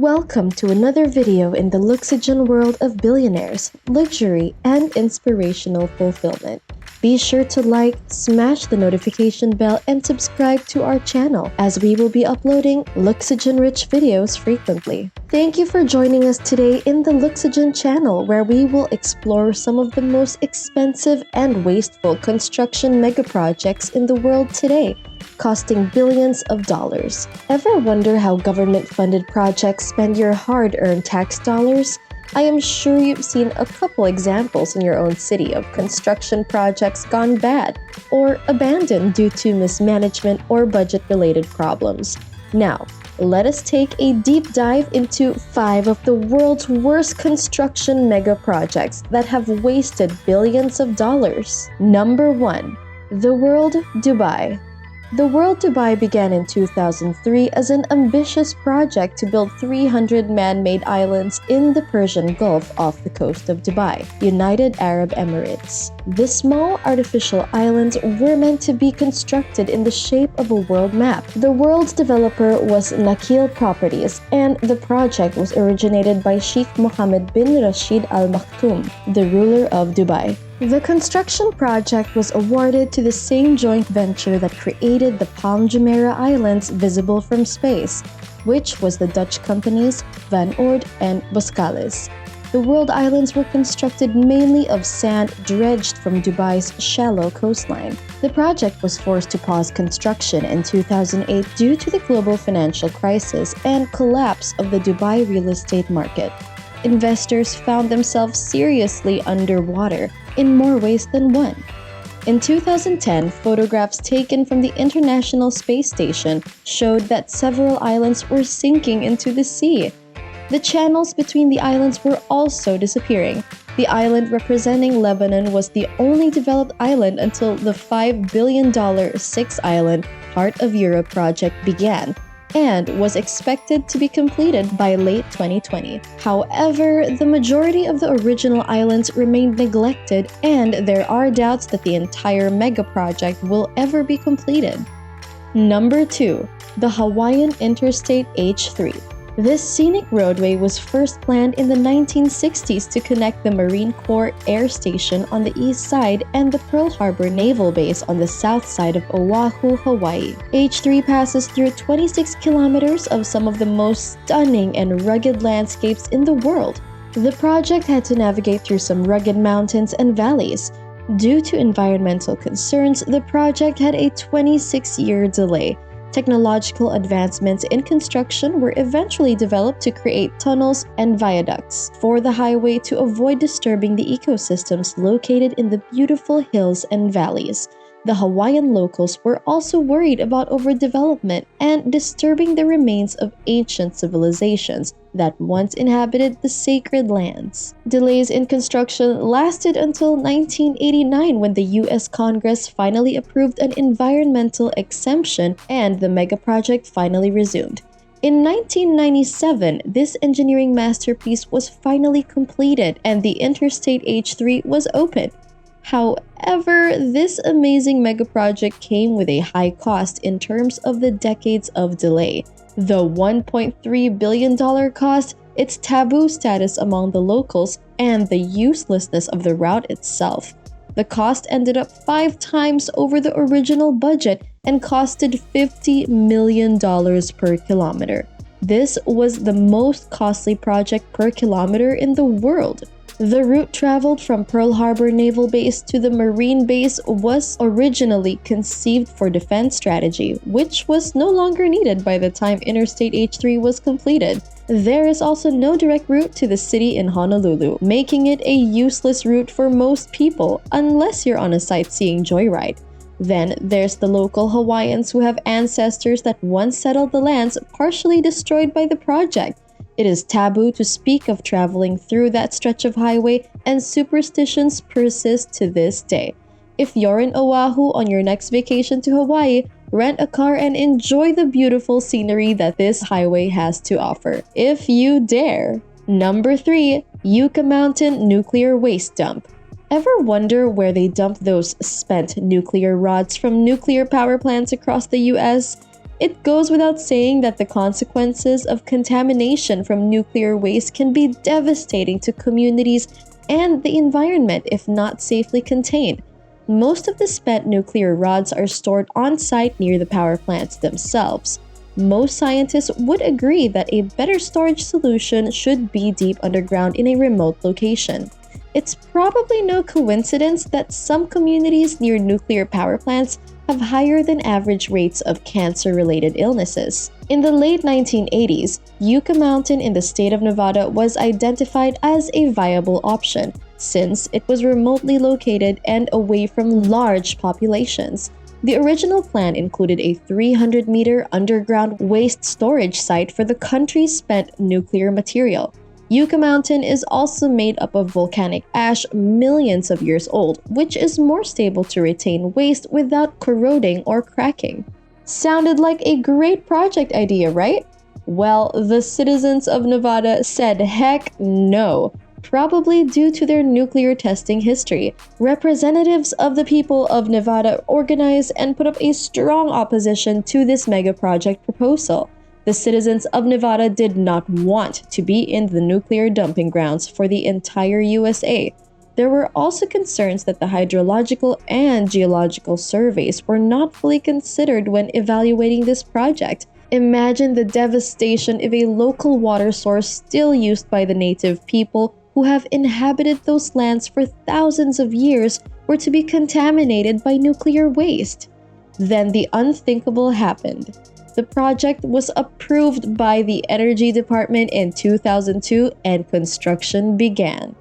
Welcome to another video in the Luxygen world of billionaires, luxury, and inspirational fulfillment. Be sure to like, smash the notification bell, and subscribe to our channel as we will be uploading Luxygen-rich videos frequently. Thank you for joining us today in the Luxygen channel, where we will explore some of the most expensive and wasteful construction megaprojects in the world today, costing billions of dollars. Ever wonder how government-funded projects spend your hard-earned tax dollars? I am sure you've seen a couple examples in your own city of construction projects gone bad or abandoned due to mismanagement or budget-related problems. Now, let us take a deep dive into 5 of the world's worst construction mega projects that have wasted billions of dollars. Number 1. The World Dubai. The World Dubai began in 2003 as an ambitious project to build 300 man-made islands in the Persian Gulf off the coast of Dubai, United Arab Emirates. The small artificial islands were meant to be constructed in the shape of a world map. The world's developer was Nakheel Properties, and the project was originated by Sheikh Mohammed bin Rashid Al Maktoum, the ruler of Dubai. The construction project was awarded to the same joint venture that created the Palm Jumeirah Islands visible from space, which was the Dutch companies Van Oord and Boskalis. The World Islands were constructed mainly of sand dredged from Dubai's shallow coastline. The project was forced to pause construction in 2008 due to the global financial crisis and collapse of the Dubai real estate market. Investors found themselves seriously underwater in more ways than one. In 2010, photographs taken from the International Space Station showed that several islands were sinking into the sea. The channels between the islands were also disappearing. The island representing Lebanon was the only developed island until the $5 billion six-island Heart of Europe project began, and was expected to be completed by late 2020. However, the majority of the original islands remained neglected, and there are doubts that the entire mega project will ever be completed. Number 2. The Hawaiian Interstate H3. This scenic roadway was first planned in the 1960s to connect the Marine Corps Air Station on the east side and the Pearl Harbor Naval Base on the south side of Oahu, Hawaii. H3 passes through 26 kilometers of some of the most stunning and rugged landscapes in the world. The project had to navigate through some rugged mountains and valleys. Due to environmental concerns, the project had a 26-year delay. Technological advancements in construction were eventually developed to create tunnels and viaducts for the highway to avoid disturbing the ecosystems located in the beautiful hills and valleys. The Hawaiian locals were also worried about overdevelopment and disturbing the remains of ancient civilizations that once inhabited the sacred lands. Delays in construction lasted until 1989, when the U.S. Congress finally approved an environmental exemption and the megaproject finally resumed. In 1997, this engineering masterpiece was finally completed and the Interstate H3 was opened. However, this amazing megaproject came with a high cost in terms of the decades of delay. The $1.3 billion cost, its taboo status among the locals, and the uselessness of the route itself. The cost ended up 5 times over the original budget and costed $50 million per kilometer. This was the most costly project per kilometer in the world. The route traveled from Pearl Harbor Naval Base to the Marine Base was originally conceived for defense strategy, which was no longer needed by the time Interstate H3 was completed. There is also no direct route to the city in Honolulu, making it a useless route for most people unless you're on a sightseeing joyride. Then there's the local Hawaiians who have ancestors that once settled the lands partially destroyed by the project. It is taboo to speak of traveling through that stretch of highway, and superstitions persist to this day. If you're in Oahu on your next vacation to Hawaii, rent a car and enjoy the beautiful scenery that this highway has to offer, if you dare. Number 3. Yucca Mountain Nuclear Waste Dump. Ever wonder where they dump those spent nuclear rods from nuclear power plants across the US? It goes without saying that the consequences of contamination from nuclear waste can be devastating to communities and the environment if not safely contained. Most of the spent nuclear rods are stored on-site near the power plants themselves. Most scientists would agree that a better storage solution should be deep underground in a remote location. It's probably no coincidence that some communities near nuclear power plants have higher than average rates of cancer-related illnesses. In the late 1980s, Yucca Mountain in the state of Nevada was identified as a viable option, since it was remotely located and away from large populations. The original plan included a 300-meter underground waste storage site for the country's spent nuclear material. Yucca Mountain is also made up of volcanic ash millions of years old, which is more stable to retain waste without corroding or cracking. Sounded like a great project idea, right? Well, the citizens of Nevada said heck no, probably due to their nuclear testing history. Representatives of the people of Nevada organized and put up a strong opposition to this megaproject proposal. The citizens of Nevada did not want to be in the nuclear dumping grounds for the entire USA. There were also concerns that the hydrological and geological surveys were not fully considered when evaluating this project. Imagine the devastation if a local water source still used by the native people who have inhabited those lands for thousands of years were to be contaminated by nuclear waste. Then the unthinkable happened. The project was approved by the Energy Department in 2002 and construction began.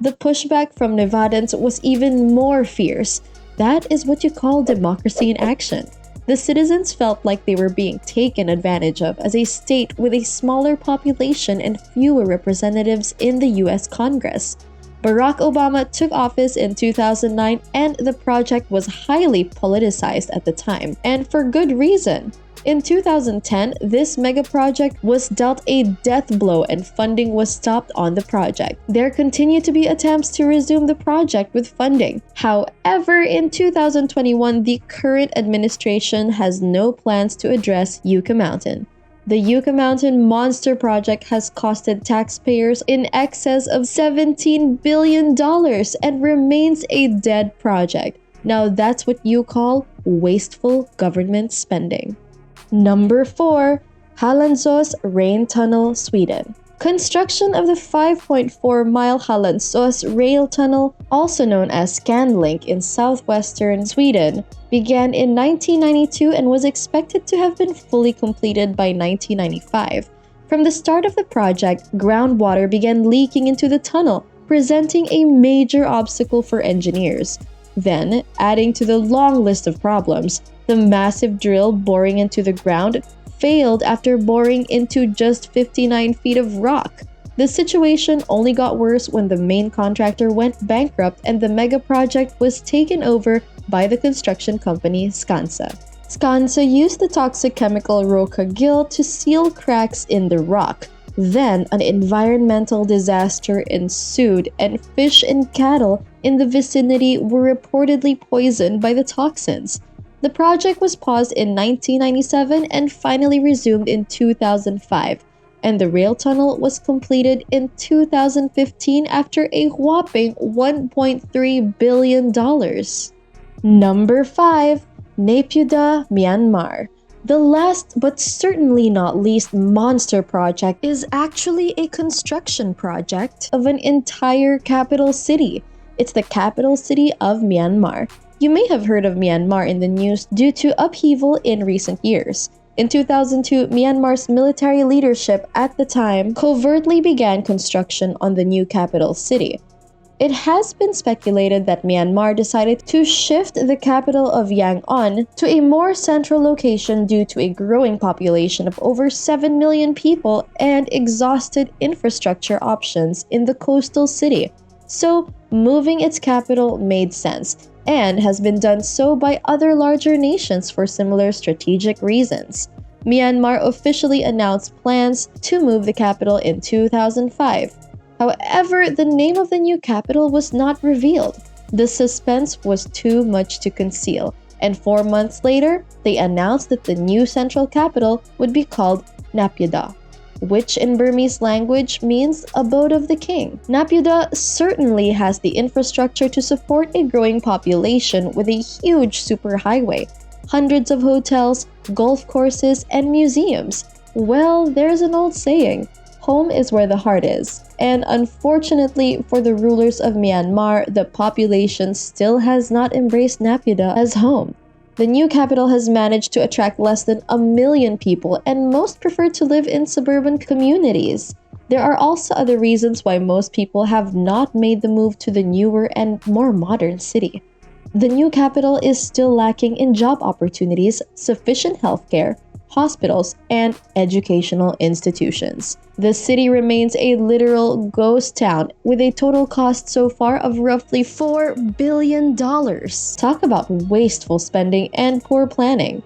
The pushback from Nevadans was even more fierce. That is what you call democracy in action. The citizens felt like they were being taken advantage of as a state with a smaller population and fewer representatives in the US Congress. Barack Obama took office in 2009 and the project was highly politicized at the time, and for good reason. In 2010, this megaproject was dealt a death blow and funding was stopped on the project. There continue to be attempts to resume the project with funding. However, in 2021, the current administration has no plans to address Yucca Mountain. The Yucca Mountain Monster Project has costed taxpayers in excess of $17 billion and remains a dead project. Now that's what you call wasteful government spending. Number 4. HALLANDSAS Rail Tunnel, Sweden. Construction of the 5.4-mile HALLANDSAS rail tunnel, also known as Scanlink in southwestern Sweden, began in 1992 and was expected to have been fully completed by 1995. From the start of the project, groundwater began leaking into the tunnel, presenting a major obstacle for engineers. Then, adding to the long list of problems, the massive drill boring into the ground failed after boring into just 59 feet of rock. The situation only got worse when the main contractor went bankrupt and the mega project was taken over by the construction company Skanska. Skanska used the toxic chemical Roca-Gil to seal cracks in the rock. Then, an environmental disaster ensued and fish and cattle in the vicinity were reportedly poisoned by the toxins. The project was paused in 1997 and finally resumed in 2005, and the rail tunnel was completed in 2015 after a whopping $1.3 billion. Number 5. Naypyidaw, Myanmar. The last but certainly not least monster project is actually a construction project of an entire capital city. It's the capital city of Myanmar. You may have heard of Myanmar in the news due to upheaval in recent years. In 2002, Myanmar's military leadership at the time covertly began construction on the new capital city. It has been speculated that Myanmar decided to shift the capital of Yangon to a more central location due to a growing population of over 7 million people and exhausted infrastructure options in the coastal city. So, moving its capital made sense, and has been done so by other larger nations for similar strategic reasons. Myanmar officially announced plans to move the capital in 2005. However, the name of the new capital was not revealed. The suspense was too much to conceal. And 4 months later, they announced that the new central capital would be called Naypyidaw, which in Burmese language means abode of the king. Naypyidaw certainly has the infrastructure to support a growing population with a huge superhighway, hundreds of hotels, golf courses, and museums. Well, there's an old saying, home is where the heart is. And unfortunately for the rulers of Myanmar, the population still has not embraced Naypyidaw as home. The new capital has managed to attract less than 1 million people, and most prefer to live in suburban communities. There are also other reasons why most people have not made the move to the newer and more modern city. The new capital is still lacking in job opportunities, sufficient healthcare, hospitals, and educational institutions. The city remains a literal ghost town with a total cost so far of roughly $4 billion. Talk about wasteful spending and poor planning.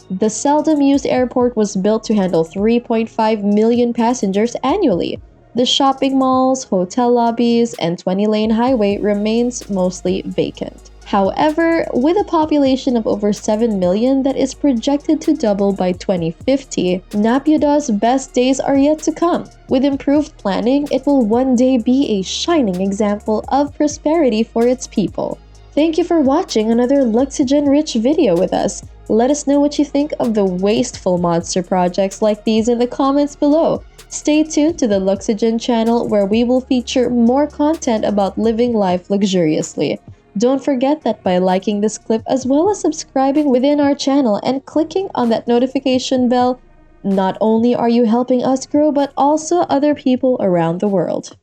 The seldom used airport was built to handle 3.5 million passengers annually. The shopping malls, hotel lobbies, and 20-lane highway remains mostly vacant. However, with a population of over 7 million that is projected to double by 2050, Naypyidaw's best days are yet to come. With improved planning, it will one day be a shining example of prosperity for its people. Thank you for watching another Luxygen-rich video with us. Let us know what you think of the wasteful monster projects like these in the comments below. Stay tuned to the Luxygen channel where we will feature more content about living life luxuriously. Don't forget that by liking this clip as well as subscribing within our channel and clicking on that notification bell, not only are you helping us grow but also other people around the world.